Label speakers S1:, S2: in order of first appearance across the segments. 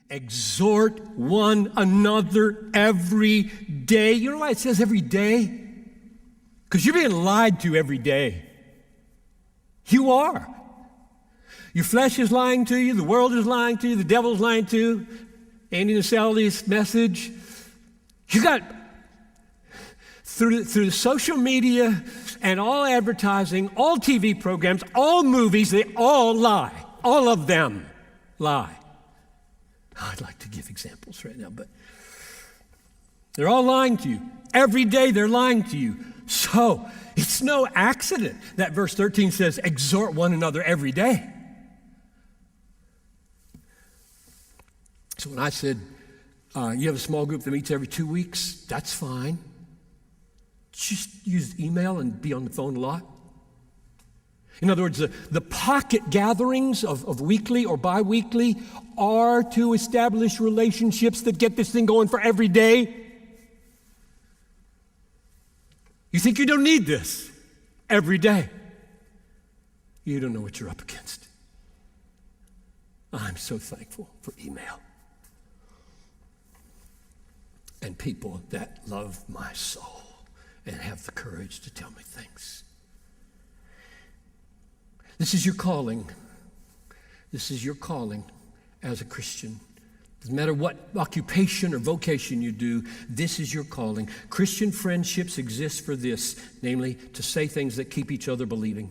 S1: Exhort one another every day. You know why it says every day? Because you're being lied to every day. You are. Your flesh is lying to you. The world is lying to you. The devil's lying to you. Andy Naselli's message. You got, through social media and all advertising, all TV programs, all movies, they all lie. All of them lie. I'd like to give examples right now, but they're all lying to you. Every day they're lying to you. So it's no accident that verse 13 says, exhort one another every day. So when I said, you have a small group that meets every 2 weeks, that's fine. Just use email and be on the phone a lot. In other words, the pocket gatherings of weekly or bi-weekly are to establish relationships that get this thing going for every day. You think you don't need this every day. You don't know what you're up against. I'm so thankful for email and people that love my soul and have the courage to tell me things. This is your calling. This is your calling as a Christian. Doesn't matter what occupation or vocation you do, this is your calling. Christian friendships exist for this, namely to say things that keep each other believing.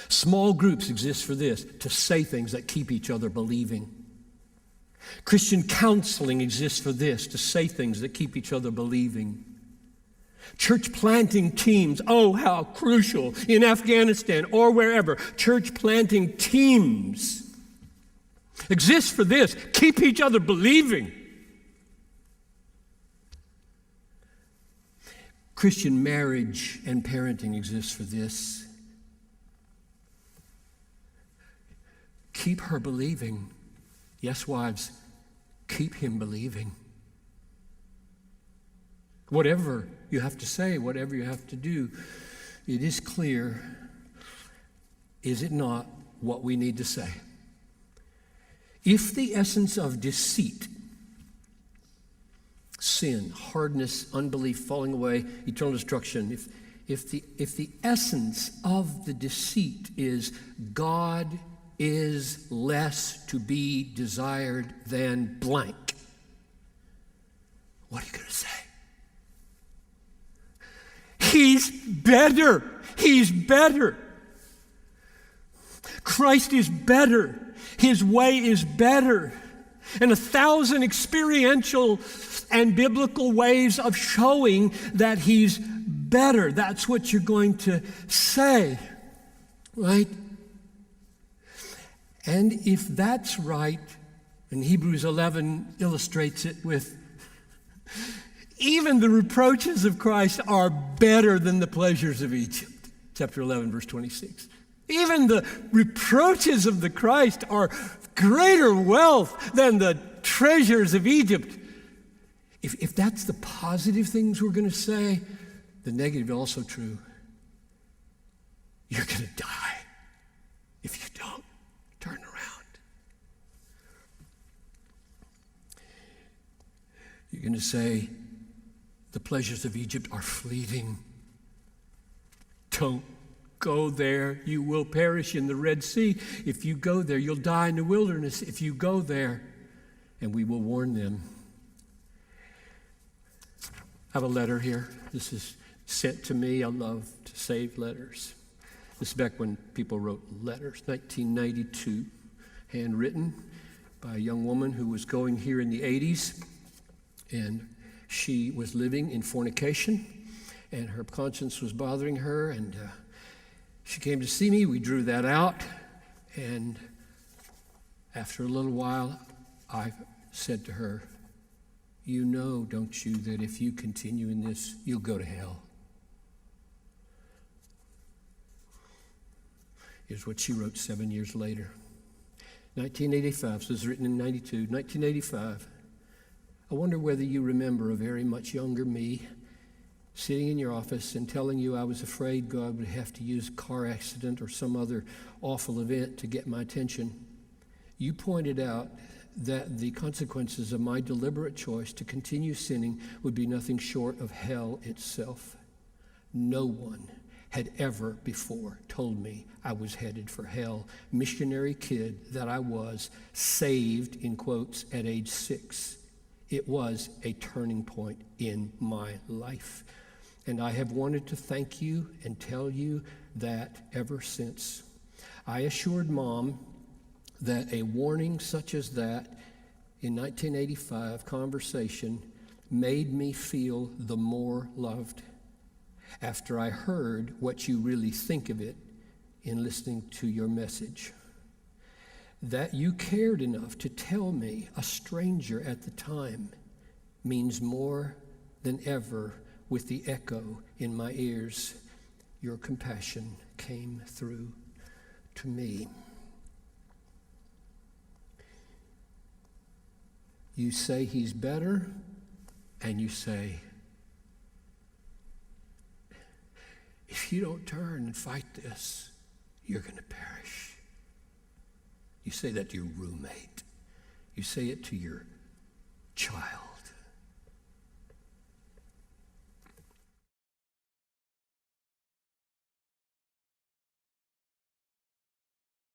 S1: Small groups exist for this, to say things that keep each other believing. Christian counseling exists for this, to say things that keep each other believing. Church planting teams, oh, how crucial in Afghanistan or wherever. Church planting teams exist for this, keep each other believing. Christian marriage and parenting exists for this. Keep her believing. Yes, wives, keep him believing. Whatever you have to say, whatever you have to do, it is clear, is it not, what we need to say? If the essence of deceit, sin, hardness, unbelief, falling away, eternal destruction, if the essence of the deceit is God is less to be desired than blank, what are you going to say? He's better. He's better. Christ is better. His way is better. And 1,000 experiential and biblical ways of showing that he's better. That's what you're going to say, right? And if that's right, and Hebrews 11 illustrates it with, even the reproaches of Christ are better than the pleasures of Egypt. Chapter 11, verse 26. Even the reproaches of the Christ are greater wealth than the treasures of Egypt. If that's the positive things we're going to say, the negative is also true. You're going to die if you don't turn around. You're going to say, the pleasures of Egypt are fleeting. Don't go there. You will perish in the Red Sea. If you go there, you'll die in the wilderness. If you go there, and we will warn them. I have a letter here. This is sent to me. I love to save letters. This is back when people wrote letters, 1992, handwritten by a young woman who was going here in the 80s, and she was living in fornication, and her conscience was bothering her, and she came to see me. We drew that out, and after a little while, I said to her, you know, don't you, that if you continue in this, you'll go to hell. Here's what she wrote 7 years later. 1985, so this was written in 92, 1985. I wonder whether you remember a very much younger me sitting in your office and telling you I was afraid God would have to use a car accident or some other awful event to get my attention. You pointed out that the consequences of my deliberate choice to continue sinning would be nothing short of hell itself. No one had ever before told me I was headed for hell. Missionary kid that I was, saved in quotes at age 6. It was a turning point in my life. And I have wanted to thank you and tell you that ever since. I assured Mom that a warning such as that in 1985 conversation made me feel the more loved after I heard what you really think of it in listening to your message. That you cared enough to tell me, a stranger at the time, means more than ever with the echo in my ears. Your compassion came through to me. You say he's better, and you say, if you don't turn and fight this, you're going to perish. You say that to your roommate. You say it to your child.